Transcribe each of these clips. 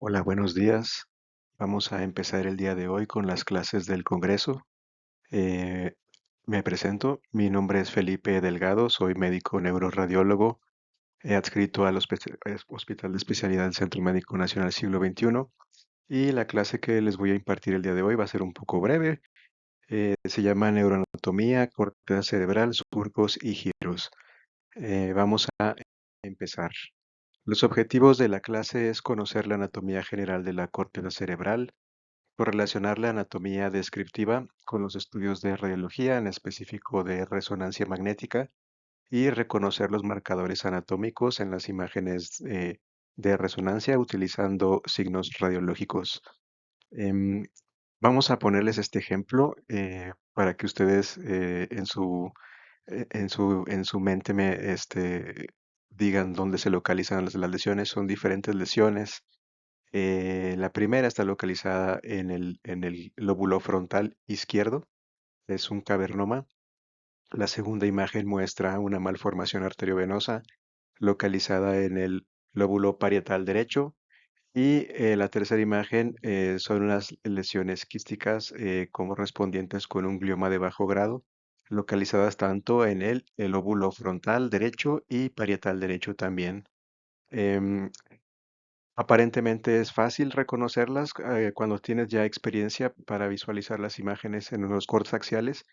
Hola, buenos días. Vamos a empezar el día de hoy con las clases del Congreso. Eh, Me presento, mi nombre es Felipe Delgado, soy médico neuroradiólogo, adscrito al Hospital de Especialidad del Centro Médico Nacional Siglo XXI y la clase que les voy a impartir el día de hoy va a ser un poco breve. Se llama Neuroanatomía, corteza cerebral, surcos y giros. Vamos a empezar. Los objetivos de la clase es conocer la anatomía general de la corteza cerebral, correlacionar la anatomía descriptiva con los estudios de radiología, en específico de resonancia magnética, y reconocer los marcadores anatómicos en las imágenes de resonancia utilizando signos radiológicos. Em, Vamos a ponerles este ejemplo para que ustedes en su mente digan dónde se localizan las lesiones. Son diferentes lesiones. La primera está localizada en el lóbulo frontal izquierdo, es un cavernoma. La segunda imagen muestra una malformación arteriovenosa localizada en el lóbulo parietal derecho. Y la tercera imagen son unas lesiones quísticas correspondientes con un glioma de bajo grado, localizadas tanto en el lóbulo frontal derecho y parietal derecho también. Em, Aparentemente es fácil reconocerlas cuando tienes ya experiencia para visualizar las imágenes en los cortes axiales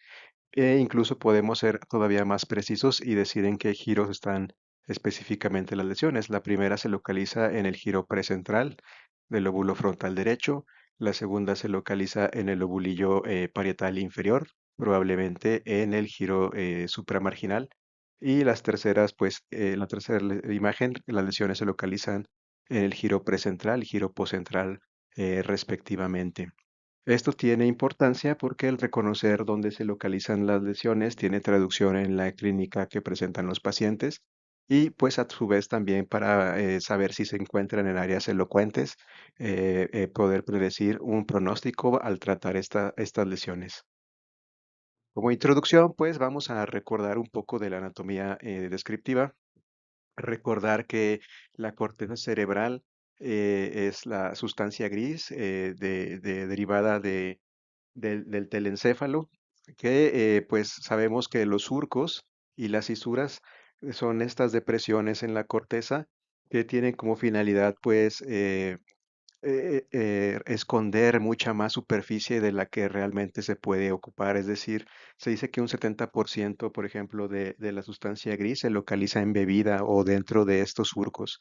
e incluso podemos ser todavía más precisos y decir en qué giros están específicamente las lesiones. La primera se localiza en el giro precentral del lóbulo frontal derecho, la segunda se localiza en el lobulillo parietal inferior, probablemente en el giro supramarginal, y las terceras, pues en la tercera imagen, las lesiones se localizan en el giro precentral y giro poscentral respectivamente. Esto tiene importancia porque el reconocer dónde se localizan las lesiones tiene traducción en la clínica que presentan los pacientes y pues a su vez también para saber si se encuentran en áreas elocuentes, poder predecir un pronóstico al tratar estas lesiones. Como introducción, pues vamos a recordar un poco de la anatomía descriptiva. Recordar que la corteza cerebral es la sustancia gris derivada del telencéfalo, que pues sabemos que los surcos y las fisuras son estas depresiones en la corteza que tienen como finalidad pues esconder mucha más superficie de la que realmente se puede ocupar. Es decir, se dice que un 70%, por ejemplo, de la sustancia gris se localiza embebida o dentro de estos surcos.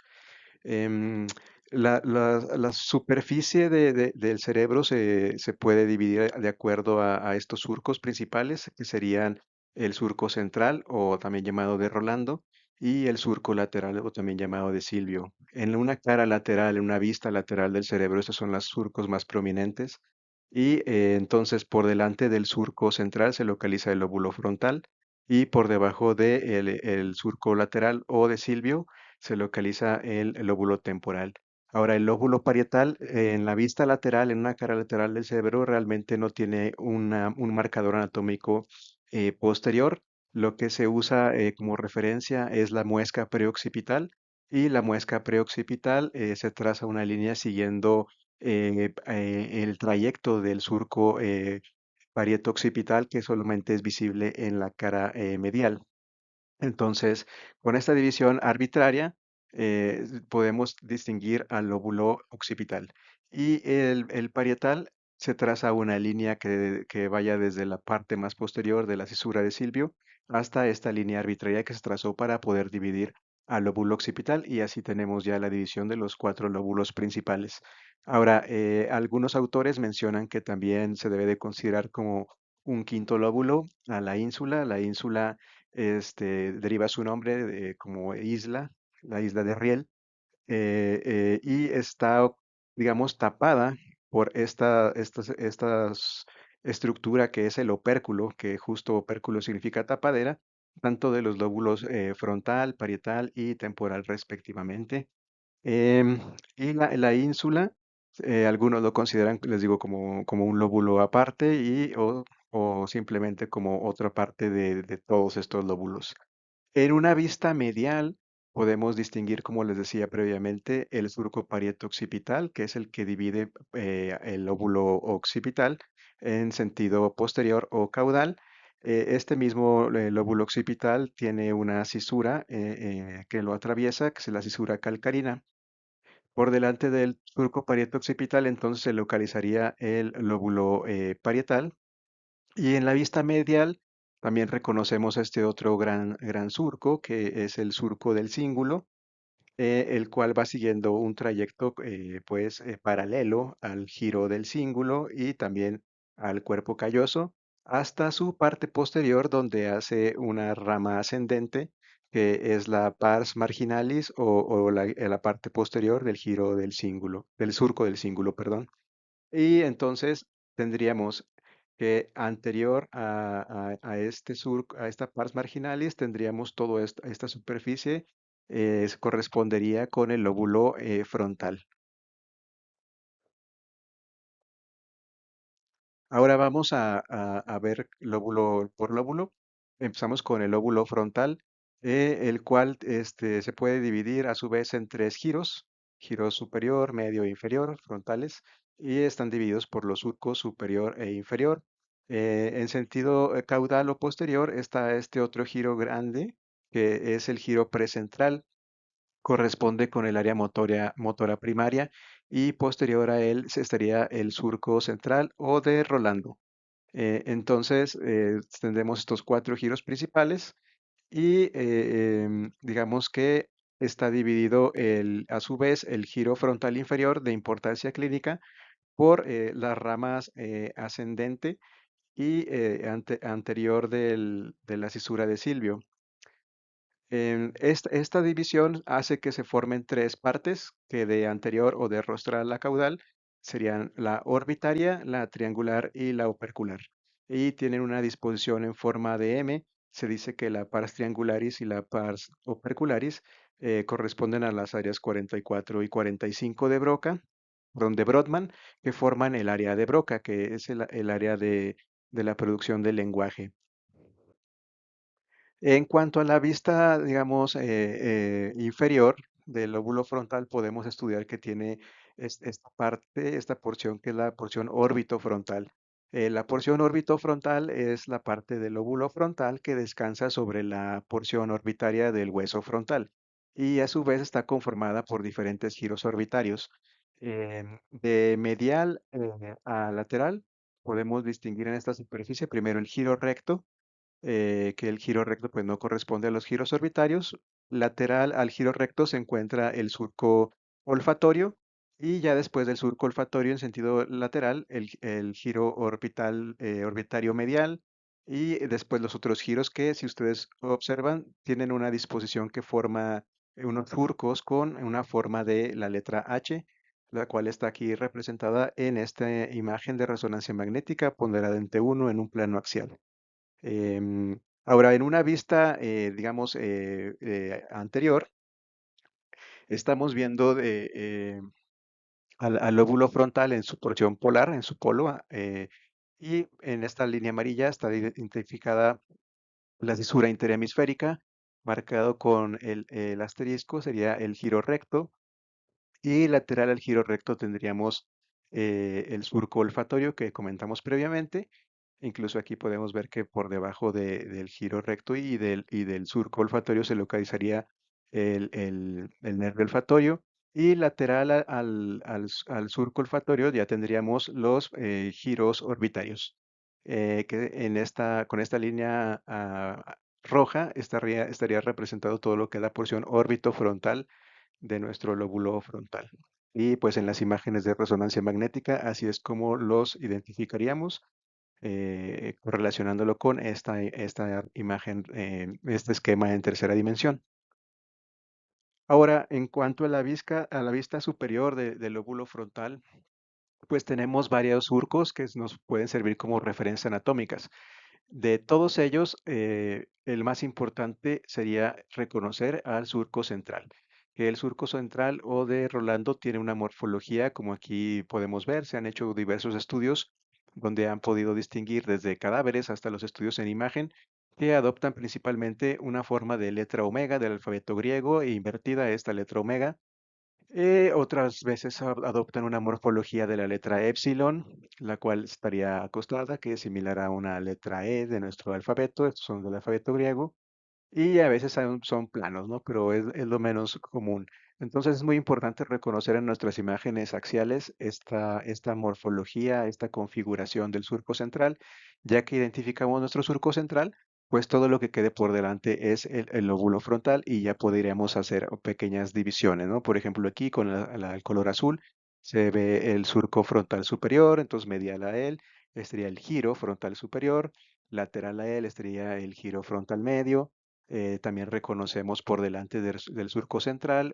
Em, la superficie del cerebro se puede dividir de acuerdo a estos surcos principales, que serían el surco central o también llamado de Rolando y el surco lateral o también llamado de Silvio. En una cara lateral, en una vista lateral del cerebro, estos son los surcos más prominentes. Y entonces por delante del surco central se localiza el lóbulo frontal y por debajo del surco lateral o de Silvio se localiza el lóbulo temporal. Ahora, el lóbulo parietal, en la vista lateral, en una cara lateral del cerebro, realmente no tiene un marcador anatómico posterior. Lo que se usa como referencia es la muesca preoccipital y la muesca preoccipital se traza una línea siguiendo el trayecto del surco parieto-occipital que solamente es visible en la cara medial. Entonces, con esta división arbitraria, podemos distinguir al lóbulo occipital. Y el parietal se traza una línea que vaya desde la parte más posterior de la cisura de Silvio hasta esta línea arbitraria que se trazó para poder dividir al lóbulo occipital y así tenemos ya la división de los cuatro lóbulos principales. Ahora, algunos autores mencionan que también se debe de considerar como un quinto lóbulo a la ínsula. La ínsula deriva su nombre como isla, la isla de Riel, y está, digamos, tapada por estas estructura que es el opérculo, que justo opérculo significa tapadera, tanto de los lóbulos frontal, parietal y temporal respectivamente. Em, y la ínsula, algunos lo consideran, les digo, como un lóbulo aparte o simplemente como otra parte de todos estos lóbulos. En una vista medial, podemos distinguir, como les decía previamente, el surco parieto-occipital, que es el que divide el lóbulo occipital en sentido posterior o caudal. Este mismo lóbulo occipital tiene una cisura que lo atraviesa, que es la cisura calcarina. Por delante del surco parieto-occipital, entonces se localizaría el lóbulo parietal. Y en la vista medial también reconocemos este otro gran surco, que es el surco del cíngulo, el cual va siguiendo un trayecto pues paralelo al giro del cíngulo y también al cuerpo calloso hasta su parte posterior donde hace una rama ascendente que es la pars marginalis o la parte posterior del giro del cíngulo, del surco del cíngulo, perdón. Y entonces tendríamos que anterior a este a esta pars marginalis, tendríamos toda esta superficie, correspondería con el lóbulo frontal. Ahora vamos a ver lóbulo por lóbulo. Empezamos con el lóbulo frontal, el cual se puede dividir a su vez en tres giros, giro superior, medio e inferior, frontales, y están divididos por los surcos superior e inferior. En sentido caudal o posterior está este otro giro grande, que es el giro precentral, corresponde con el área motora primaria, y posterior a él estaría el surco central o de Rolando. Entonces, tendremos estos cuatro giros principales y digamos que está dividido a su vez el giro frontal inferior de importancia clínica por las ramas ascendente y anterior de la cisura de Silvio. Esta división hace que se formen tres partes, que de anterior o de rostral a caudal serían la orbitaria, la triangular y la opercular. Y tienen una disposición en forma de M. Se dice que la pars triangularis y la pars opercularis corresponden a las áreas 44 y 45 de Broca, de Brodmann, que forman el área de Broca, que es el área de la producción del lenguaje. En cuanto a la vista, digamos, inferior del lóbulo frontal, podemos estudiar que tiene esta parte, esta porción que es la porción orbitofrontal. La porción orbitofrontal es la parte del lóbulo frontal que descansa sobre la porción orbitaria del hueso frontal y a su vez está conformada por diferentes giros orbitarios. De medial a lateral podemos distinguir en esta superficie primero el giro recto, que el giro recto pues no corresponde a los giros orbitarios. Lateral al giro recto se encuentra el surco olfatorio y ya después del surco olfatorio en sentido lateral el giro orbital, orbitario medial y después los otros giros que si ustedes observan tienen una disposición que forma unos surcos con una forma de la letra H, la cual está aquí representada en esta imagen de resonancia magnética ponderada 1 en un plano axial. Ahora, en una vista, digamos, anterior, estamos viendo al lóbulo frontal en su porción polar, en su polo, y en esta línea amarilla está identificada la cisura interhemisférica, marcado con el asterisco, sería el giro recto, y lateral al giro recto tendríamos el surco olfatorio que comentamos previamente. Incluso aquí podemos ver que por debajo del giro recto y del surco olfatorio se localizaría el nervio olfatorio. Y lateral al surco olfatorio ya tendríamos los giros orbitarios, que con esta línea roja estaría representado todo lo que es la porción orbitofrontal de nuestro lóbulo frontal. Y pues en las imágenes de resonancia magnética, así es como los identificaríamos, correlacionándolo con esta imagen, este esquema en tercera dimensión. Ahora, en cuanto a la vista superior del lóbulo frontal, pues tenemos varios surcos que nos pueden servir como referencias anatómicas. De todos ellos, el más importante sería reconocer al surco central, que el surco central o de Rolando tiene una morfología, como aquí podemos ver, se han hecho diversos estudios donde han podido distinguir desde cadáveres hasta los estudios en imagen, que adoptan principalmente una forma de letra omega del alfabeto griego e invertida esta letra omega. Otras veces adoptan una morfología de la letra épsilon, la cual estaría acostada, que es similar a una letra E de nuestro alfabeto, estos son del alfabeto griego. Y a veces son planos, ¿no? Pero es lo menos común. Entonces es muy importante reconocer en nuestras imágenes axiales esta morfología, esta configuración del surco central. Ya que identificamos nuestro surco central, pues todo lo que quede por delante es el lóbulo frontal y ya podríamos hacer pequeñas divisiones, ¿no? Por ejemplo, aquí con el color azul se ve el surco frontal superior, entonces medial a él estaría el giro frontal superior, lateral a él estaría el giro frontal medio. También reconocemos por delante del surco central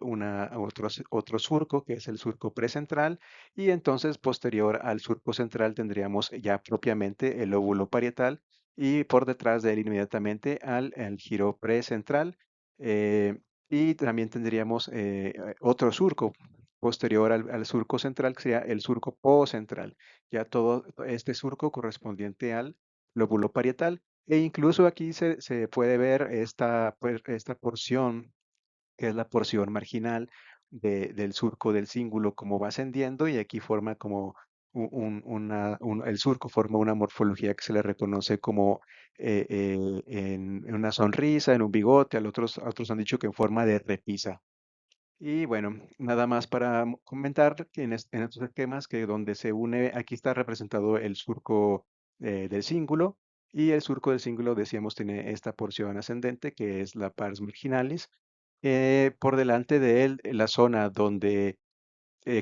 otro surco, que es el surco precentral, y entonces posterior al surco central tendríamos ya propiamente el lóbulo parietal y por detrás de él inmediatamente al giro precentral. eh, y también tendríamos otro surco posterior al surco central, que sería el surco poscentral, ya todo este surco correspondiente al lóbulo parietal. E incluso aquí se puede ver esta porción, que es la porción marginal del surco del cíngulo, como va ascendiendo, y aquí forma como el surco forma una morfología que se le reconoce como en una sonrisa, en un bigote, otros han dicho que en forma de repisa. Y bueno, nada más para comentar que en estos esquemas que donde se une, aquí está representado el surco del cíngulo, y el surco del cíngulo, decíamos, tiene esta porción ascendente que es la pars marginalis. Por delante de él, la zona donde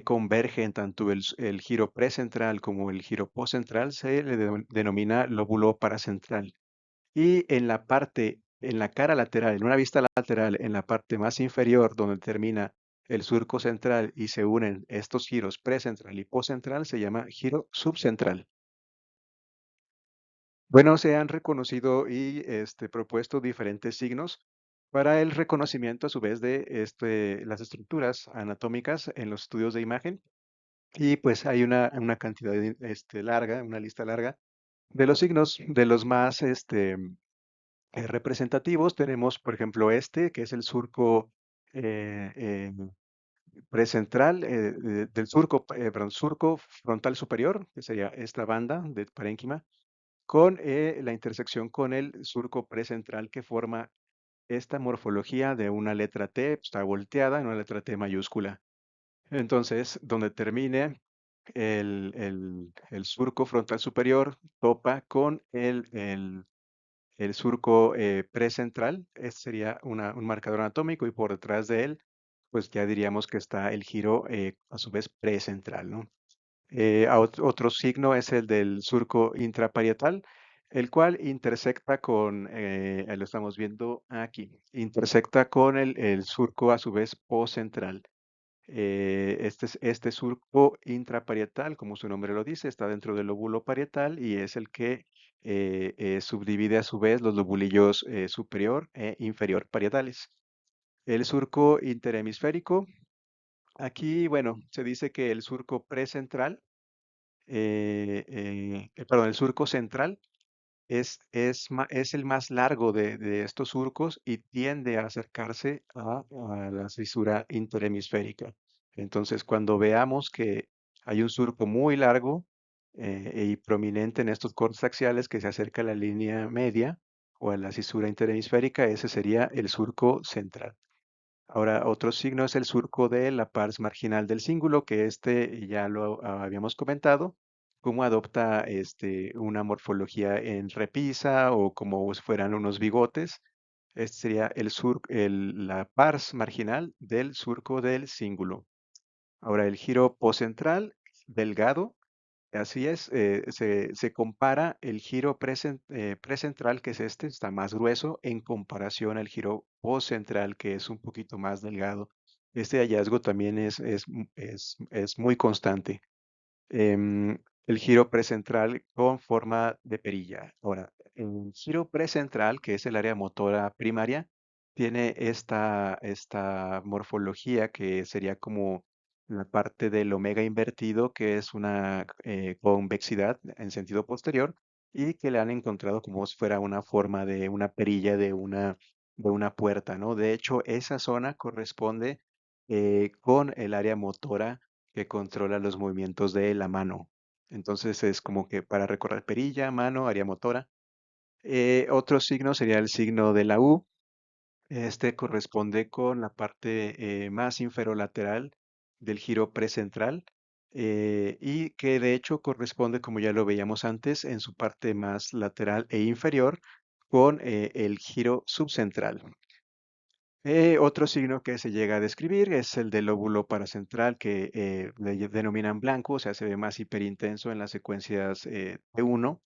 convergen tanto el giro precentral como el giro poscentral se le denomina lóbulo paracentral. Y en la cara lateral, en una vista lateral, en la parte más inferior donde termina el surco central y se unen estos giros precentral y poscentral, se llama giro subcentral. Bueno, se han reconocido y propuesto diferentes signos para el reconocimiento a su vez de las estructuras anatómicas en los estudios de imagen. Y pues hay una cantidad larga, una lista larga de los signos, de los más representativos. Tenemos, por ejemplo, que es el surco eh, eh, precentral, perdón, surco frontal superior, que sería esta banda de parénquima, con la intersección con el surco precentral que forma esta morfología de una letra T, está volteada en una letra T mayúscula. Entonces, donde termine el surco frontal superior, topa con el surco precentral. Este sería un marcador anatómico, y por detrás de él, pues ya diríamos que está el giro a su vez precentral, ¿no? Otro signo es el del surco intraparietal, el cual intersecta con, lo estamos viendo aquí, intersecta con el surco a su vez poscentral. Este surco intraparietal, como su nombre lo dice, está dentro del lóbulo parietal y es el que subdivide a su vez los lobulillos superior e inferior parietales. El surco interhemisférico, aquí, bueno, se dice que el surco precentral, perdón, el surco central es el más largo de estos surcos y tiende a acercarse a la fisura interhemisférica. Entonces, cuando veamos que hay un surco muy largo y prominente en estos cortes axiales que se acerca a la línea media o a la fisura interhemisférica, ese sería el surco central. Ahora, otro signo es el surco de la pars marginal del cíngulo, que ya lo habíamos comentado, cómo adopta una morfología en repisa o como si fueran unos bigotes. Este sería la pars marginal del surco del cíngulo. Ahora, el giro poscentral, delgado. Así es, se compara el giro precentral, que es está más grueso en comparación al giro poscentral, que es un poquito más delgado. Este hallazgo también es muy constante. El giro precentral con forma de perilla. Ahora, el giro precentral, que es el área motora primaria, tiene esta morfología que sería como la parte del omega invertido, que es una convexidad en sentido posterior, y que le han encontrado como si fuera una forma de una perilla de una puerta, ¿no? De hecho, esa zona corresponde con el área motora que controla los movimientos de la mano. Entonces es como que para recordar perilla, mano, área motora. Otro signo sería el signo de la U. Este corresponde con la parte más inferolateral del giro precentral y que de hecho corresponde, como ya lo veíamos antes, en su parte más lateral e inferior con el giro subcentral. Otro signo que se llega a describir es el del lóbulo paracentral que le denominan blanco, o sea, se ve más hiperintenso en las secuencias T1.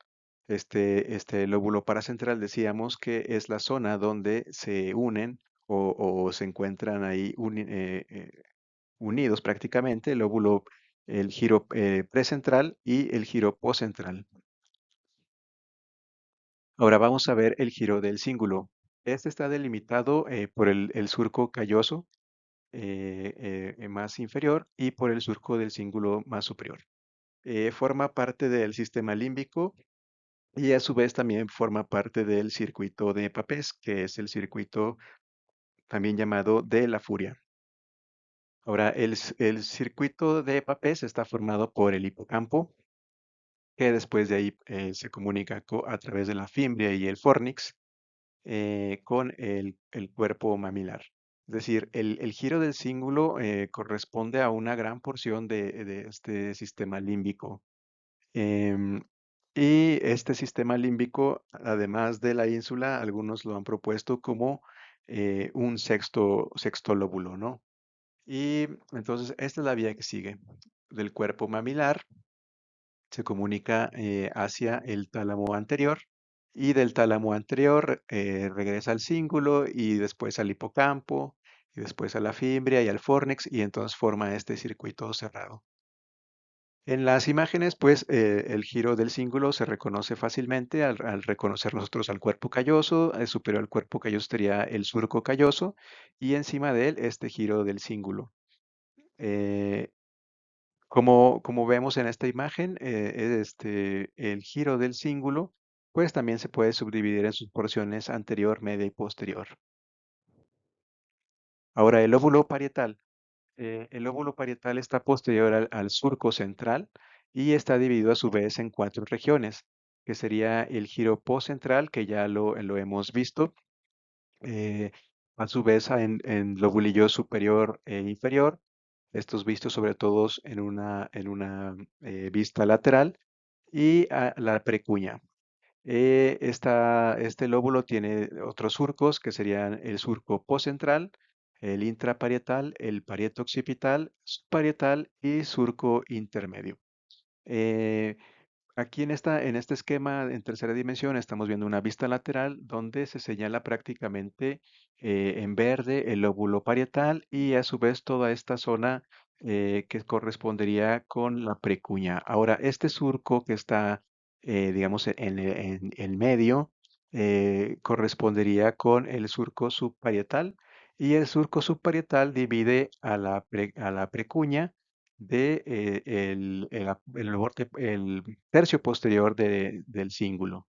Este lóbulo paracentral decíamos que es la zona donde se unen o se encuentran ahí unidos prácticamente el lóbulo, el giro precentral y el giro poscentral. Ahora vamos a ver el giro del cíngulo. Este está delimitado por el surco calloso más inferior y por el surco del cíngulo más superior. Forma parte del sistema límbico y a su vez también forma parte del circuito de Papez, que es el circuito también llamado de la furia. Ahora, el circuito de Papez está formado por el hipocampo, que después de ahí se comunica a través de la fimbria y el fornix con el cuerpo mamilar. Es decir, el giro del cíngulo corresponde a una gran porción de este sistema límbico. Em, y este sistema límbico, además de la ínsula, algunos lo han propuesto como un sexto lóbulo, ¿no? Y entonces esta es la vía que sigue. Del cuerpo mamilar se comunica hacia el tálamo anterior y del tálamo anterior regresa al cíngulo y después al hipocampo y después a la fimbria y al fórnix y entonces forma este circuito cerrado. En las imágenes, pues el giro del cíngulo se reconoce fácilmente al reconocer nosotros al cuerpo calloso, superior al cuerpo calloso sería el surco calloso y encima de él este giro del cíngulo. Eh, como vemos en esta imagen, el giro del cíngulo, pues también se puede subdividir en sus porciones anterior, media y posterior. Ahora, el lóbulo parietal. El lóbulo parietal está posterior al surco central y está dividido a su vez en cuatro regiones, que sería el giro postcentral, que ya lo hemos visto, eh, a su vez en lobulillo superior e inferior, estos vistos sobre todo en una vista lateral, y la precuña. Este lóbulo tiene otros surcos que serían el surco poscentral, el intraparietal, el parieto occipital, subparietal y surco intermedio. Eh, Aquí en este esquema en tercera dimensión estamos viendo una vista lateral donde se señala prácticamente en verde el lóbulo parietal y a su vez toda esta zona que correspondería con la precuña. Ahora, este surco que está, digamos, en el medio correspondería con el surco subparietal y el surco subparietal divide a la precuña de el tercio posterior del cíngulo.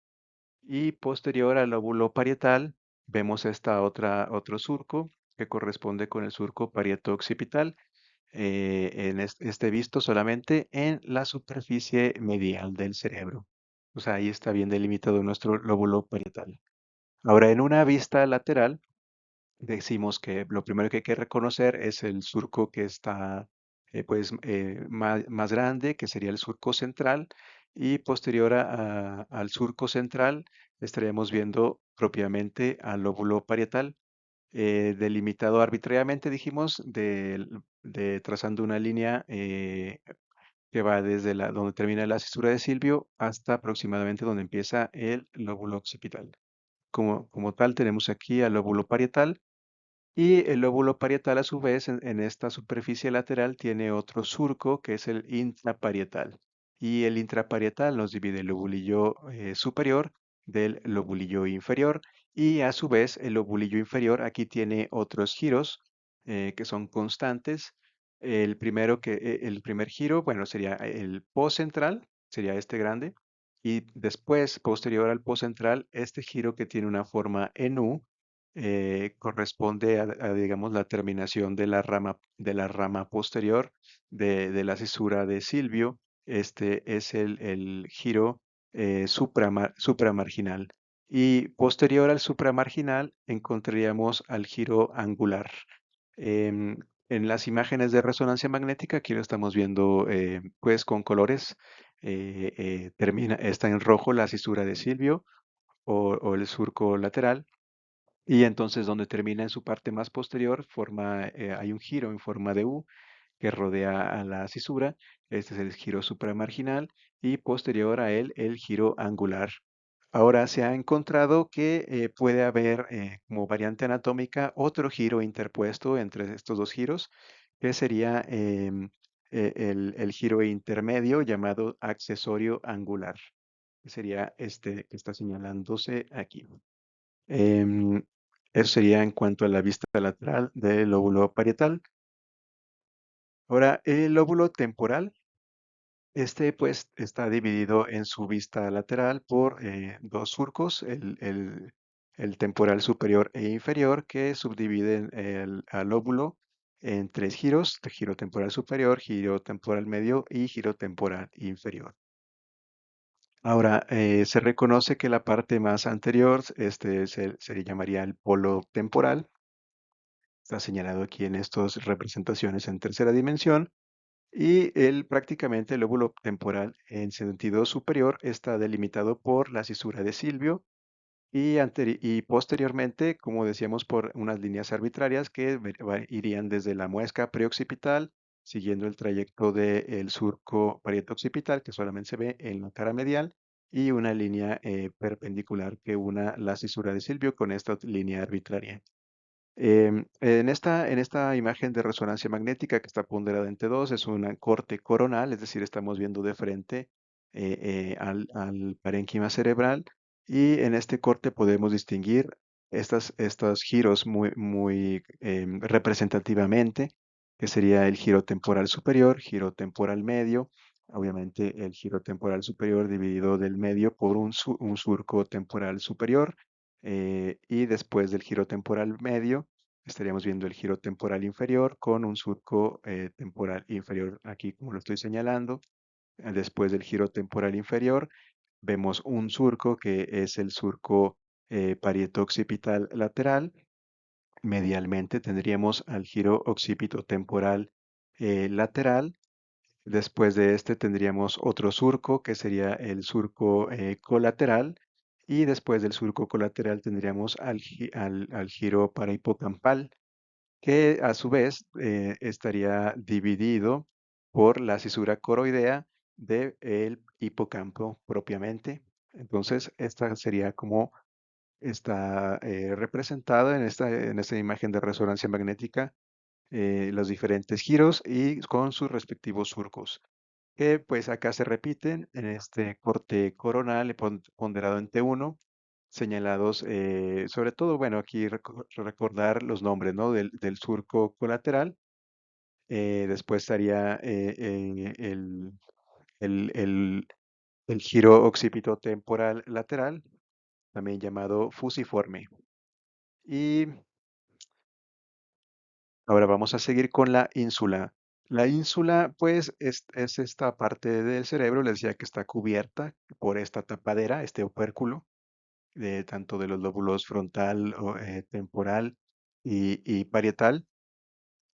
Y posterior al lóbulo parietal vemos otro surco que corresponde con el surco parieto-occipital, este visto solamente en la superficie medial del cerebro. O sea, ahí está bien delimitado nuestro lóbulo parietal. Ahora, en una vista lateral, decimos que lo primero que hay que reconocer es el surco que está más grande, que sería el surco central, y posterior al surco central estaríamos viendo propiamente al lóbulo parietal, delimitado arbitrariamente, dijimos, trazando una línea que va desde donde termina la cisura de Silvio hasta aproximadamente donde empieza el lóbulo occipital. Como tal, tenemos aquí al lóbulo parietal y el lóbulo parietal, a su vez, en esta superficie lateral tiene otro surco que es el intraparietal. Y el intraparietal nos divide el lobulillo superior del lobulillo inferior. Y a su vez, el lobulillo inferior aquí tiene otros giros que son constantes. El primer giro, bueno, sería el poscentral, sería este grande. y después, posterior al poscentral, este giro que tiene una forma en U corresponde digamos, la terminación de la rama posterior de la cisura de Silvio. Este es el giro supramarginal. Y posterior al supramarginal encontraríamos al giro angular. Em, en las imágenes de resonancia magnética, aquí lo estamos viendo pues con colores. Está en rojo la cisura de Silvio o el surco lateral. Y entonces donde termina en su parte más posterior, hay un giro en forma de U que rodea a la cisura. Este es el giro supramarginal y posterior a él el giro angular. Ahora se ha encontrado que puede haber como variante anatómica otro giro interpuesto entre estos dos giros, que sería el giro intermedio llamado accesorio angular, que sería este que está señalándose aquí. Em, Eso sería en cuanto a la vista lateral del lóbulo parietal. Ahora, el lóbulo temporal, este pues está dividido en su vista lateral por dos surcos, el temporal superior e inferior, que subdividen al lóbulo en tres giros: giro temporal superior, giro temporal medio y giro temporal inferior. Ahora, se reconoce que la parte más anterior, se le llamaría el polo temporal. Está señalado aquí en estas representaciones en tercera dimensión. Y prácticamente el lóbulo temporal en sentido superior está delimitado por la cisura de Silvio y posteriormente, como decíamos, por unas líneas arbitrarias que irían desde la muesca preoccipital, siguiendo el trayecto del surco parietoccipital, que solamente se ve en la cara medial, y una línea perpendicular que una la cisura de Silvio con esta línea arbitraria. En esta imagen de resonancia magnética que está ponderada en T2 es un corte coronal, es decir, estamos viendo de frente al parénquima cerebral, y en este corte podemos distinguir estos giros muy representativamente, que sería el giro temporal superior, giro temporal medio, obviamente el giro temporal superior dividido del medio por un surco temporal superior, y después del giro temporal medio estaríamos viendo el giro temporal inferior con un surco temporal inferior aquí, como lo estoy señalando. Después del giro temporal inferior vemos un surco que es el surco parieto-occipital lateral. Medialmente tendríamos al giro occipito-temporal lateral. Después de este tendríamos otro surco que sería el surco colateral, y después del surco colateral tendríamos al giro parahipocampal, que a su vez estaría dividido por la cisura coroidea del hipocampo propiamente. Entonces, esta sería como está representada en esta imagen de resonancia magnética, los diferentes giros y con sus respectivos surcos, que pues acá se repiten en este corte coronal ponderado en T1, señalados, sobre todo, bueno, aquí recordar los nombres, ¿no? Del surco colateral. Después estaría el giro occipito-temporal lateral, también llamado fusiforme. Y ahora vamos a seguir con la ínsula. La ínsula, pues, es esta parte del cerebro, les decía, que está cubierta por esta tapadera, este opérculo, tanto de los lóbulos frontal, temporal y parietal.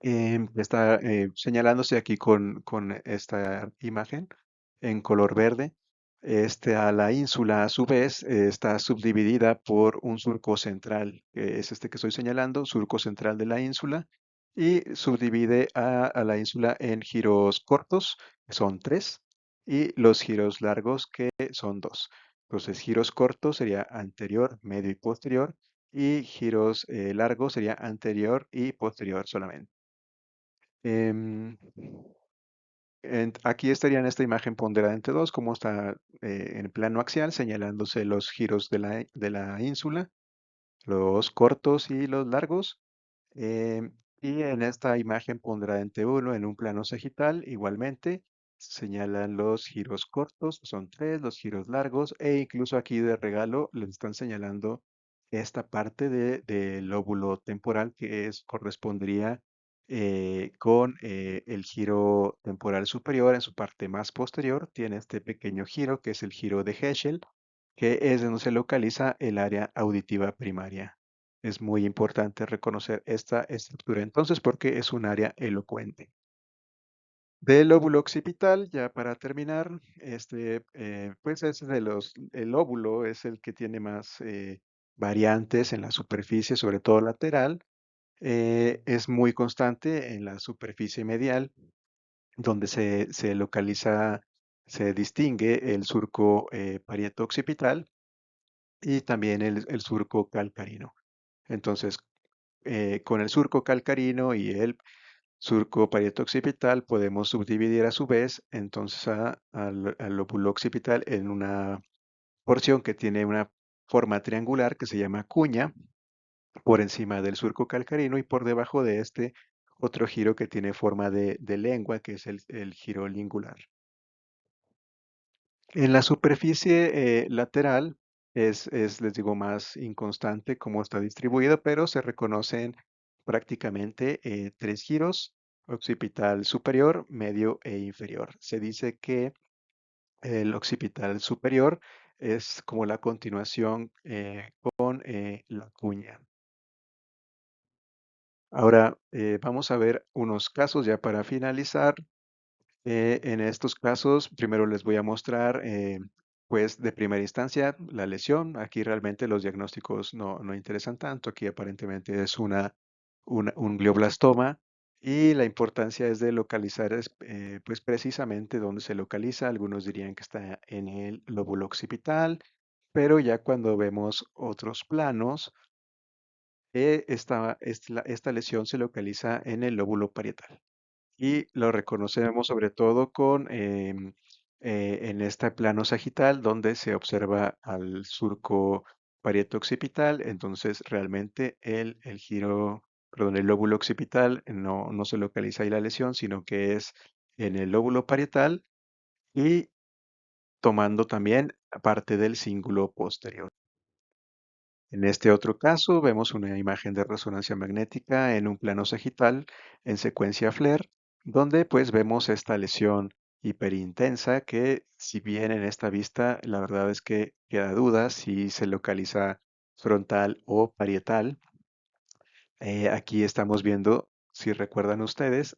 Está señalándose aquí con esta imagen en color verde. A la ínsula, a su vez, está subdividida por un surco central, que es este que estoy señalando, surco central de la ínsula, y subdivide a la ínsula en giros cortos, que son tres, y los giros largos, que son dos. Entonces, giros cortos sería anterior, medio y posterior, y giros largos sería anterior y posterior solamente. Em, Aquí estaría en esta imagen ponderada entre dos, como está en plano axial, señalándose los giros de la ínsula, los cortos y los largos. Y en esta imagen ponderada entre uno, en un plano sagital, igualmente, señalan los giros cortos, son tres, los giros largos, e incluso aquí de regalo les están señalando esta parte del lóbulo temporal que correspondería con el giro temporal superior en su parte más posterior. Tiene este pequeño giro que es el giro de Heschel, que es donde se localiza el área auditiva primaria. Es muy importante reconocer esta estructura entonces porque es un área elocuente. Del lóbulo occipital, ya para terminar, pues es el lóbulo es el que tiene más variantes en la superficie, sobre todo lateral. Es muy constante en la superficie medial, donde se localiza, se distingue el surco parieto occipital y también el surco calcarino. Entonces, con el surco calcarino y el surco parieto-occipital podemos subdividir a su vez entonces al lóbulo occipital en una porción que tiene una forma triangular que se llama cuña por encima del surco calcarino y por debajo de este otro giro que tiene forma de lengua que es el giro lingular. En la superficie lateral les digo, más inconstante cómo está distribuido, pero se reconocen prácticamente tres giros: occipital superior, medio e inferior. Se dice que el occipital superior es como la continuación con la cuña. Ahora vamos a ver unos casos ya para finalizar. En estos casos, primero les voy a mostrar, pues de primera instancia, la lesión. Aquí realmente los diagnósticos no interesan tanto. Aquí aparentemente es un glioblastoma y la importancia es de localizar, pues precisamente dónde se localiza. Algunos dirían que está en el lóbulo occipital, pero ya cuando vemos otros planos, esta lesión se localiza en el lóbulo parietal. Y lo reconocemos sobre todo en este plano sagital donde se observa al surco parieto-occipital. Entonces, realmente el lóbulo occipital no se localiza ahí la lesión, sino que es en el lóbulo parietal y tomando también parte del cíngulo posterior. En este otro caso, vemos una imagen de resonancia magnética en un plano sagital en secuencia FLAIR, donde pues vemos esta lesión hiperintensa que, si bien en esta vista la verdad es que queda duda si se localiza frontal o parietal. Aquí estamos viendo, si recuerdan ustedes,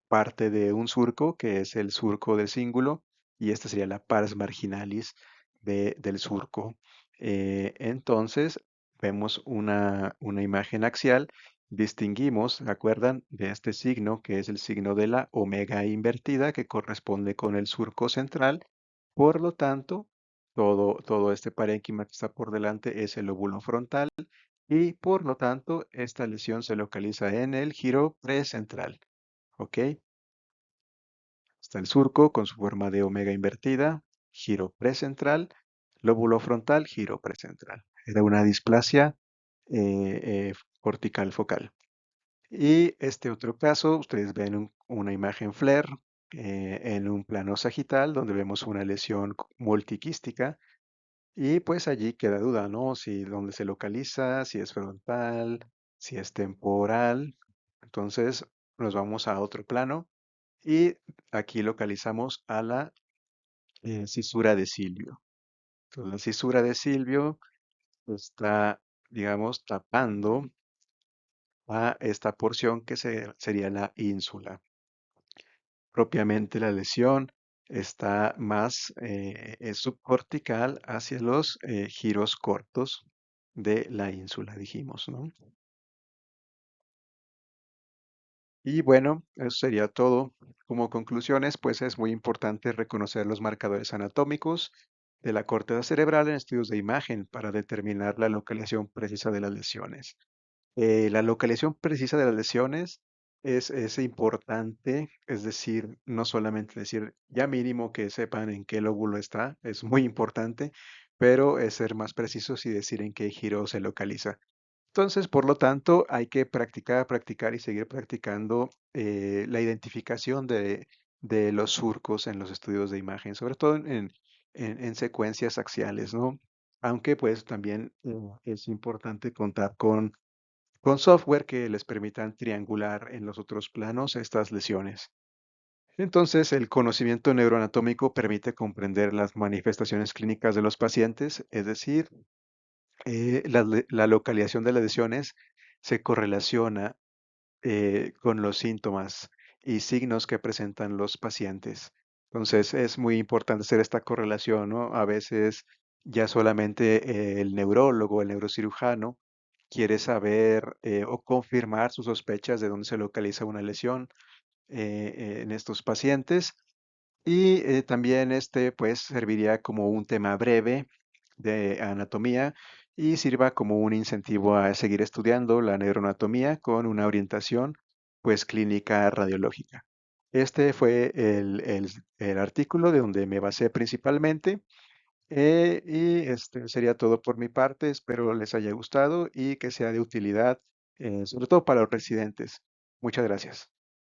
parte de un surco, que es el surco del cíngulo, y esta sería la pars marginalis del surco. Entonces, vemos una imagen axial, distinguimos, ¿se acuerdan? De este signo, que es el signo de la omega invertida, que corresponde con el surco central. Por lo tanto, todo este parénquima que está por delante es el lóbulo frontal y por lo tanto esta lesión se localiza en el giro precentral. ¿Ok? Está el surco con su forma de omega invertida, giro precentral, lóbulo frontal, giro precentral. Era una displasia cortical focal. Y este otro caso, ustedes ven una imagen FLAIR en un plano sagital donde vemos una lesión multiquística y pues allí queda duda, ¿no? Si dónde se localiza, si es frontal, si es temporal. Entonces nos vamos a otro plano y aquí localizamos a la cisura de Silvio. Entonces, la cisura de Silvio está, digamos, tapando a esta porción que sería la ínsula. Propiamente la lesión está más es subcortical hacia los giros cortos de la ínsula, dijimos, ¿no? Y bueno, eso sería todo. Como conclusiones, pues es muy importante reconocer los marcadores anatómicos de la corteza cerebral en estudios de imagen para determinar la localización precisa de las lesiones. La localización precisa de las lesiones es importante, es decir, no solamente decir ya mínimo que sepan en qué lóbulo está, es muy importante, pero es ser más precisos y decir en qué giro se localiza. Entonces, por lo tanto, hay que practicar, practicar y seguir practicando la identificación de los surcos en los estudios de imagen, sobre todo en secuencias axiales, ¿no? Aunque pues también es importante contar con software que les permitan triangular en los otros planos estas lesiones. Entonces, el conocimiento neuroanatómico permite comprender las manifestaciones clínicas de los pacientes, es decir, la localización de las lesiones se correlaciona con los síntomas y signos que presentan los pacientes. Entonces, es muy importante hacer esta correlación, ¿no? A veces ya solamente el neurólogo, el neurocirujano, quiere saber o confirmar sus sospechas de dónde se localiza una lesión en estos pacientes. Y también este, pues, serviría como un tema breve de anatomía y sirva como un incentivo a seguir estudiando la neuroanatomía con una orientación, pues, clínica radiológica. Este fue el artículo de donde me basé principalmente, y este sería todo por mi parte. Espero les haya gustado y que sea de utilidad, sobre todo para los residentes. Muchas gracias.